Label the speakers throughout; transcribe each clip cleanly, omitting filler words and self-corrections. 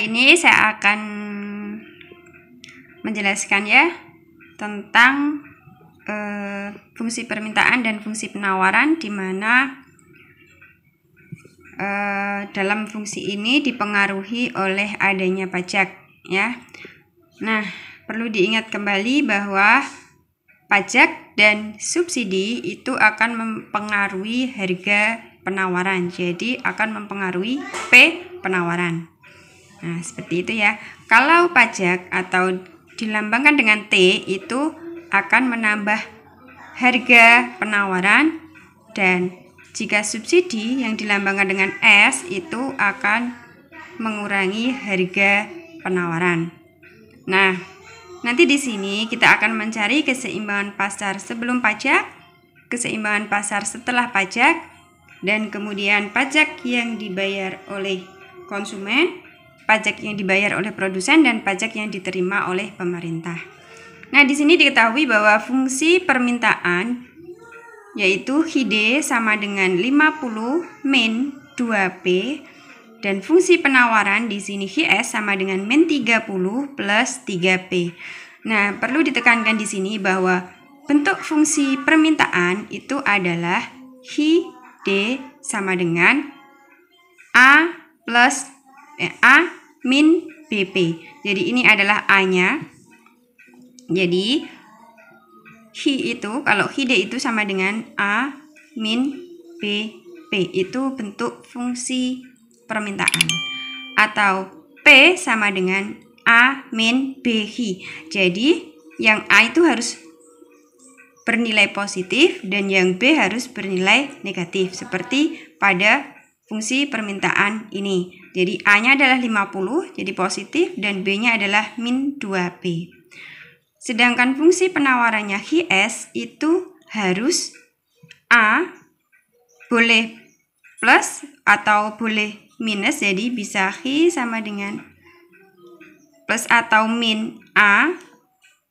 Speaker 1: ini saya akan menjelaskan ya tentang fungsi permintaan dan fungsi penawaran, di mana dalam fungsi ini dipengaruhi oleh adanya pajak ya. Nah, perlu diingat kembali bahwa pajak dan subsidi itu akan mempengaruhi harga penawaran. Jadi akan mempengaruhi P penawaran. Nah, seperti itu ya. Kalau pajak atau dilambangkan dengan T itu akan menambah harga penawaran, dan jika subsidi yang dilambangkan dengan S itu akan mengurangi harga penawaran. Nah, nanti di sini kita akan mencari keseimbangan pasar sebelum pajak, keseimbangan pasar setelah pajak, dan kemudian pajak yang dibayar oleh konsumen, pajak yang dibayar oleh produsen, dan pajak yang diterima oleh pemerintah. Nah, di sini diketahui bahwa fungsi permintaan yaitu HID sama dengan 50 min 2P, dan fungsi penawaran di sini HS sama dengan min 30 plus 3P. Nah, perlu ditekankan di sini bahwa bentuk fungsi permintaan itu adalah HID sama dengan A plus A min BP. Jadi ini adalah A-nya. Jadi HI itu, kalau HID itu sama dengan A min BP, itu bentuk fungsi permintaan. Atau P sama dengan A min BHI. Jadi yang A itu harus bernilai positif dan yang B harus bernilai negatif, seperti pada fungsi permintaan ini. Jadi A-nya adalah 50, jadi positif, dan B-nya adalah min 2P. Sedangkan fungsi penawarannya HS itu harus A boleh plus atau boleh minus, jadi bisa Hi sama dengan plus atau min A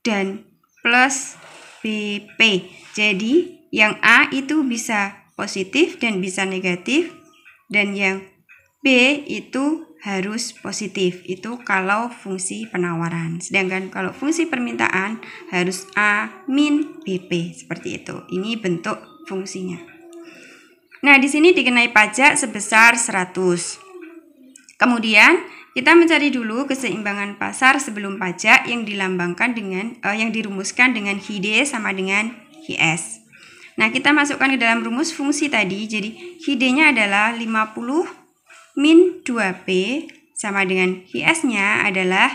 Speaker 1: dan plus BP. Jadi yang A itu bisa positif dan bisa negatif, dan yang B itu harus positif. Itu kalau fungsi penawaran. Sedangkan kalau fungsi permintaan harus A min BP, seperti itu. Ini bentuk fungsinya. Nah, di sini dikenai pajak sebesar 100. Kemudian kita mencari dulu keseimbangan pasar sebelum pajak yang dilambangkan dengan yang dirumuskan dengan HID sama dengan HS. Nah, kita masukkan ke dalam rumus fungsi tadi. Jadi HID-nya adalah 50 min 2P sama dengan HS-nya adalah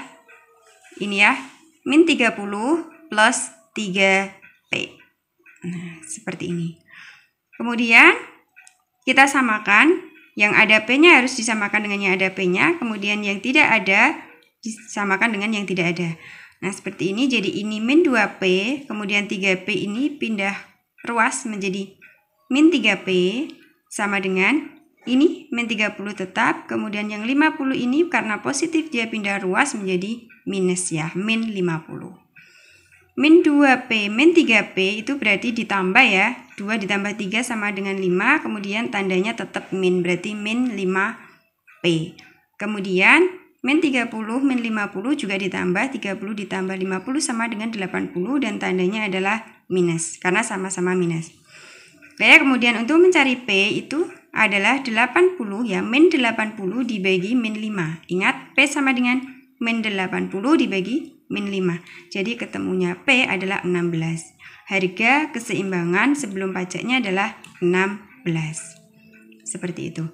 Speaker 1: ini ya, min 30 plus 3P. Nah, seperti ini. Kemudian kita samakan, yang ada P-nya harus disamakan dengan yang ada P-nya, kemudian yang tidak ada disamakan dengan yang tidak ada. Nah, seperti ini. Jadi ini min 2P, kemudian 3P ini pindah ruas menjadi min 3P sama dengan ini min 30 tetap, kemudian yang 50 ini karena positif dia pindah ruas menjadi minus ya, min 50. Min 2P, min 3P itu berarti ditambah ya, 2 ditambah 3 sama dengan 5, kemudian tandanya tetap min, berarti min 5P. Kemudian min 30, min 50 juga ditambah, 30 ditambah 50 sama dengan 80, dan tandanya adalah minus, karena sama-sama minus. Oke, kemudian untuk mencari P itu adalah 80 ya, min 80 dibagi min 5. Ingat, P sama dengan min 80 dibagi min 5. Jadi ketemunya P adalah 16. Harga keseimbangan sebelum pajaknya adalah 16. Seperti itu.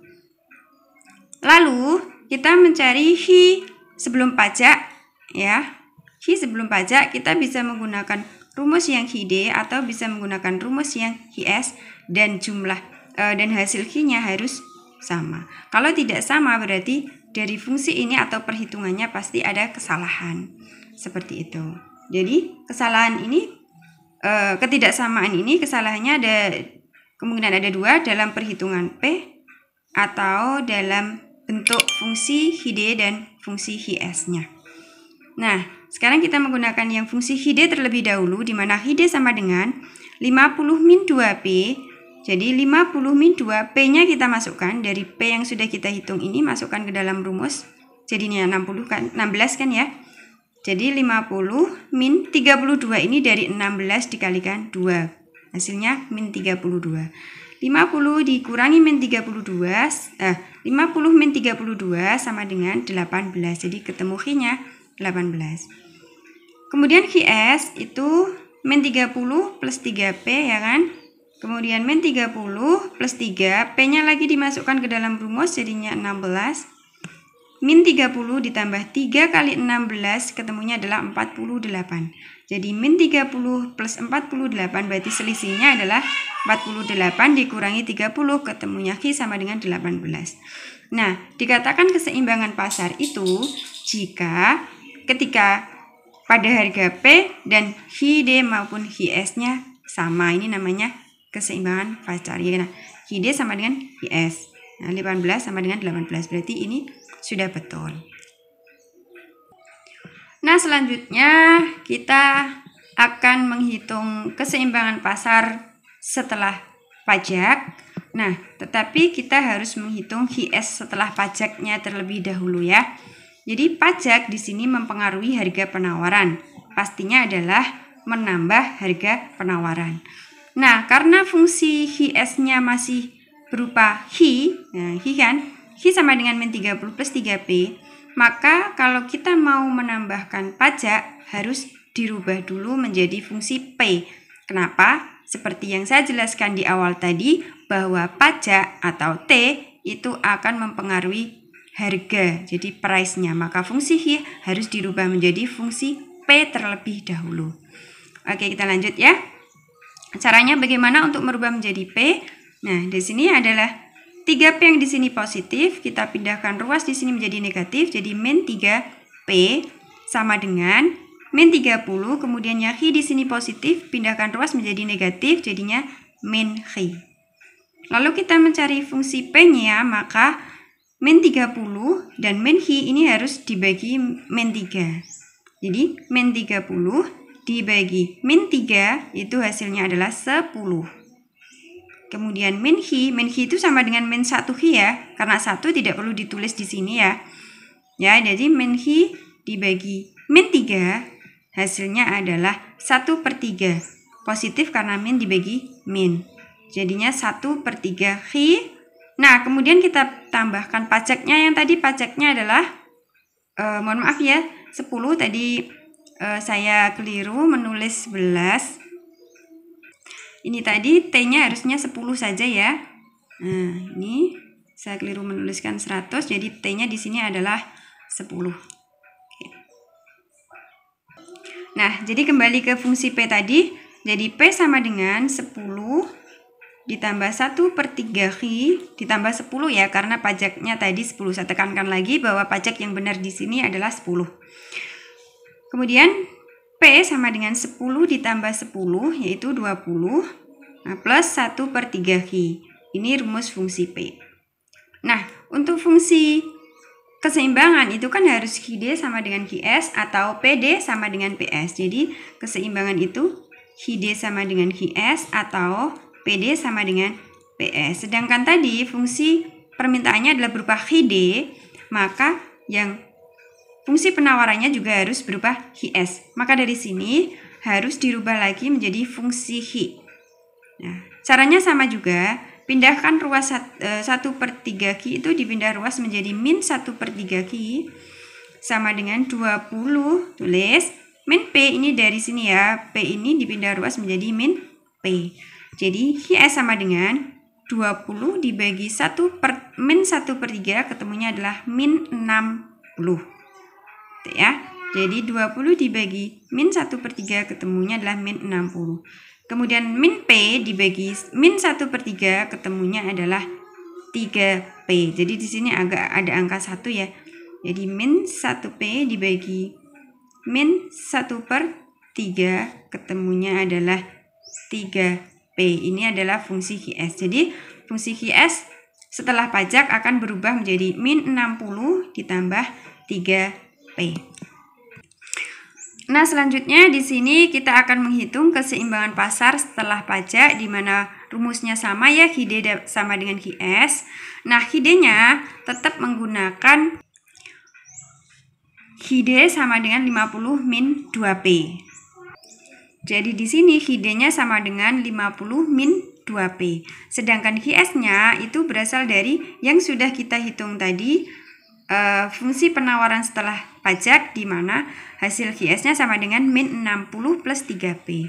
Speaker 1: Lalu kita mencari Hi sebelum pajak ya. Hi sebelum pajak kita bisa menggunakan rumus yang HID atau bisa menggunakan rumus yang HS, dan jumlah dan hasil Hi-nya harus sama. Kalau tidak sama berarti dari fungsi ini atau perhitungannya pasti ada kesalahan. Seperti itu. Jadi kesalahan ini, ketidaksamaan ini kesalahannya ada kemungkinan ada 2 dalam perhitungan P atau dalam bentuk fungsi HID dan fungsi HS-nya. Nah, sekarang kita menggunakan yang fungsi HID terlebih dahulu, di mana HID sama dengan 50 min 2P. Jadi 50 min 2, P-nya kita masukkan dari P yang sudah kita hitung ini, masukkan ke dalam rumus jadinya 60 kan, 16 kan ya. Jadi 50 min 32 ini dari 16 dikalikan 2. Hasilnya min 32. 50 dikurangi min 32, 50 min 32 sama dengan 18. Jadi ketemu Q-nya 18. Kemudian Qs itu min 30 plus 3P ya kan. Kemudian min 30 plus 3, P-nya lagi dimasukkan ke dalam rumus jadinya 16. Min 30 ditambah 3 kali 16 ketemunya adalah 48. Jadi min 30 plus 48 berarti selisihnya adalah 48 dikurangi 30 ketemunya Q sama dengan 18. Nah, dikatakan keseimbangan pasar itu jika ketika pada harga P dan QD maupun QS-nya sama. Ini namanya keseimbangan pasar. Nah, QD sama dengan QS. Nah, 18 sama dengan 18. Berarti ini sudah betul. Nah, selanjutnya kita akan menghitung keseimbangan pasar setelah pajak. Nah, tetapi kita harus menghitung QS setelah pajaknya terlebih dahulu ya. Jadi pajak di sini mempengaruhi harga penawaran. Pastinya adalah menambah harga penawaran. Nah, karena fungsi QS-nya masih berupa Q, nah Q kan, Q sama dengan min 30 plus 3P, maka kalau kita mau menambahkan pajak harus dirubah dulu menjadi fungsi P. Kenapa? Seperti yang saya jelaskan di awal tadi, bahwa pajak atau T itu akan mempengaruhi harga, jadi price-nya. Maka fungsi Q harus dirubah menjadi fungsi P terlebih dahulu. Oke, kita lanjut ya. Caranya bagaimana untuk merubah menjadi P? Nah, di sini adalah 3P yang di sini positif, kita pindahkan ruas di sini menjadi negatif, jadi min 3P sama dengan min 30, kemudian ya Q di sini positif, pindahkan ruas menjadi negatif, jadinya min Q. Lalu kita mencari fungsi P-nya, maka min 30 dan min Q ini harus dibagi min 3. Jadi min 30 dibagi min 3 itu hasilnya adalah 10. Kemudian min Q itu sama dengan min 1 Q ya, karena 1 tidak perlu ditulis di sini ya. Ya, jadi min Q dibagi min 3 hasilnya adalah 1/3. Positif karena min dibagi min. Jadinya 1/3 Q. Nah, kemudian kita tambahkan pajaknya, yang tadi pajaknya adalah mohon maaf ya, 10 tadi saya keliru menulis 11. Ini tadi T-nya harusnya 10 saja ya. Nah, ini saya keliru menuliskan 100, jadi T-nya di sini adalah 10. Oke. Nah, jadi kembali ke fungsi P tadi. Jadi P sama dengan 10 ditambah 1/3 Q ditambah 10 ya, karena pajaknya tadi 10. Saya tekankan lagi bahwa pajak yang benar di sini adalah 10. Kemudian P sama dengan 10 ditambah 10 yaitu 20, nah, plus 1/3 Q. Ini rumus fungsi P. Nah, untuk fungsi keseimbangan itu kan harus QD sama dengan QS atau PD sama dengan PS. Jadi keseimbangan itu QD sama dengan QS atau PD sama dengan PS. Sedangkan tadi fungsi permintaannya adalah berupa QD, maka yang fungsi penawarannya juga harus berupa QS. Maka dari sini harus dirubah lagi menjadi fungsi Q. Nah, caranya sama juga. Pindahkan ruas 1/3 Q itu dipindah ruas menjadi min 1/3 Q sama dengan 20. Tulis min P ini dari sini ya. P ini dipindah ruas menjadi min P. Jadi QS sama dengan 20 dibagi min 1/3 ketemunya adalah min 60. Ya. Jadi 20 dibagi min 1/3 ketemunya adalah min 60. Kemudian min P dibagi min 1/3 ketemunya adalah 3P. Jadi di sini agak ada angka 1 ya. Jadi min 1P dibagi min 1/3 ketemunya adalah 3P. Ini adalah fungsi QS. Jadi fungsi QS setelah pajak akan berubah menjadi min 60 ditambah 3P. Nah, selanjutnya di sini kita akan menghitung keseimbangan pasar setelah pajak, di mana rumusnya sama ya, QD sama dengan QS. Nah, QD-nya tetap menggunakan HID sama dengan 50 min 2P. Jadi di sini HID-nya sama dengan 50 min 2P. Sedangkan HIS-nya itu berasal dari yang sudah kita hitung tadi, fungsi penawaran setelah pajak, di mana hasil HIS-nya sama dengan min 60 plus 3P.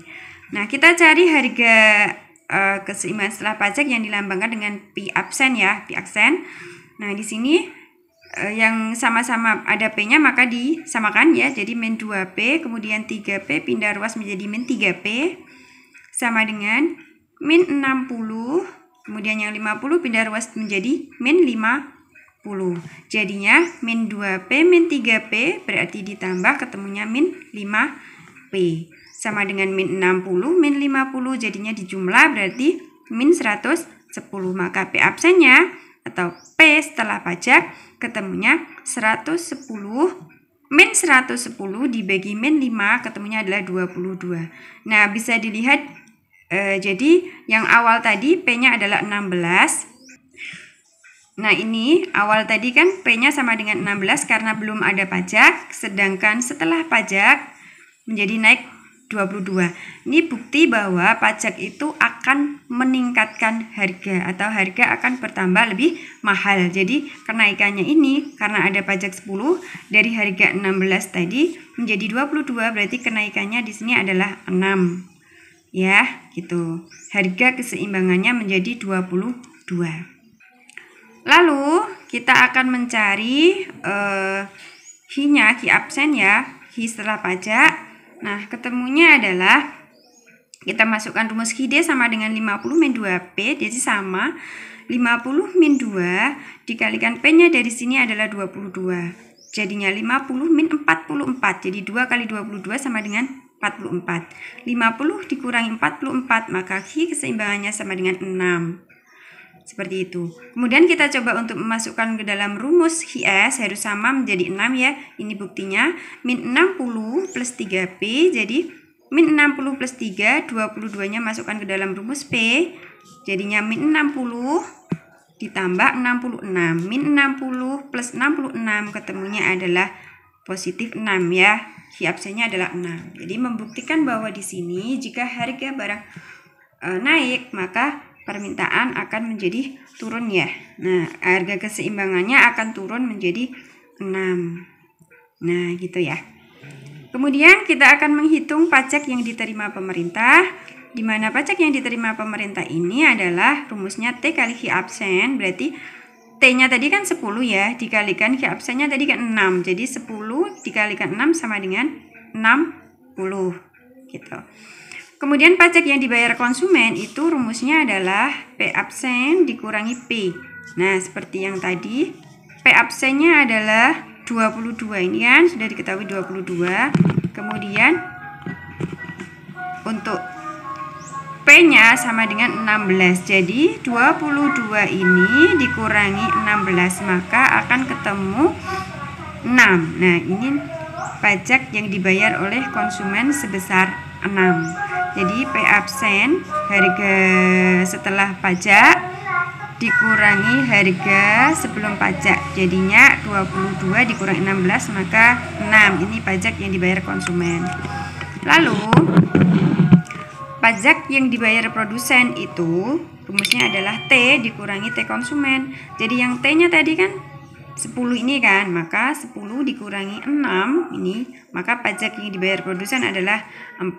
Speaker 1: Nah, kita cari harga keseimbangan setelah pajak yang dilambangkan dengan P absen ya, P absen. Nah, di sini yang sama-sama ada P-nya maka disamakan ya. Jadi min 2P, kemudian 3P pindah ruas menjadi min 3P sama dengan min 60, kemudian yang 50 pindah ruas menjadi min 50. Jadinya min 2P min 3P berarti ditambah ketemunya min 5P. Sama dengan min 60 min 50, jadinya dijumlah berarti min 110. Maka P absennya atau P setelah pajak ketemunya 110, min 110 dibagi min 5 ketemunya adalah 22. Nah, bisa dilihat jadi yang awal tadi P-nya adalah 16. Nah, ini awal tadi kan P-nya sama dengan 16 karena belum ada pajak, sedangkan setelah pajak menjadi naik 22. Ini bukti bahwa pajak itu akan meningkatkan harga atau harga akan bertambah lebih mahal. Jadi kenaikannya ini karena ada pajak 10 dari harga 16 tadi menjadi 22, berarti kenaikannya di sini adalah 6. Ya, gitu. Harga keseimbangannya menjadi 22. Lalu kita akan mencari HI-nya, HI absen ya, HI setelah pajak. Nah, ketemunya adalah kita masukkan rumus HID sama dengan 50 min 2P, jadi sama 50 min 2 dikalikan P-nya dari sini adalah 22. Jadinya 50 min 44, jadi 2 kali 22 sama dengan 44. 50 dikurangi 44, maka HI keseimbangannya sama dengan 6. Seperti itu. Kemudian kita coba untuk memasukkan ke dalam rumus HIS harus sama menjadi 6 ya. Ini buktinya min 60 plus 3P, jadi min 60 plus 3, 22-nya masukkan ke dalam rumus P. Jadinya min 60 ditambah 66. Min 60 plus 66 ketemunya adalah positif 6 ya. HI absennya adalah 6. Jadi membuktikan bahwa di sini jika harga barang naik, maka permintaan akan menjadi turun ya. Nah, harga keseimbangannya akan turun menjadi 6. Nah, gitu ya. Kemudian kita akan menghitung pajak yang diterima pemerintah, di mana pajak yang diterima pemerintah ini adalah rumusnya T kali HI absen, berarti T-nya tadi kan 10 ya, dikalikan HI absennya tadi kan 6. Jadi 10 dikalikan 6 sama dengan 60 gitu. Kemudian pajak yang dibayar konsumen itu rumusnya adalah P absen dikurangi P. Nah, seperti yang tadi, P absennya adalah 22. Ini kan sudah diketahui 22. Kemudian untuk P-nya sama dengan 16. Jadi 22 ini dikurangi 16, maka akan ketemu 6. Nah, ini pajak yang dibayar oleh konsumen sebesar 6. Jadi P absen harga setelah pajak dikurangi harga sebelum pajak, jadinya 22 dikurangi 16 maka 6. Ini pajak yang dibayar konsumen. Lalu pajak yang dibayar produsen itu rumusnya adalah T dikurangi T konsumen. Jadi yang T-nya tadi kan 10 ini kan, maka 10 dikurangi 6 ini, maka pajak yang dibayar produsen adalah 4.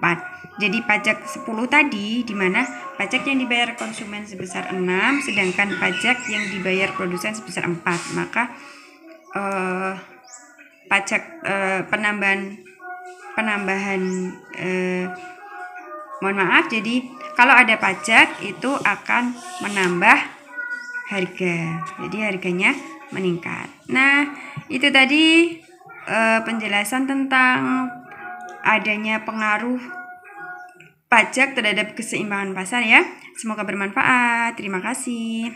Speaker 1: Jadi pajak 10 tadi, di mana pajak yang dibayar konsumen sebesar 6, sedangkan pajak yang dibayar produsen sebesar 4. Maka pajak penambahan mohon maaf, jadi kalau ada pajak itu akan menambah harga. Jadi harganya meningkat. Nah, itu tadi penjelasan tentang adanya pengaruh pajak terhadap keseimbangan pasar ya. Semoga bermanfaat. Terima kasih.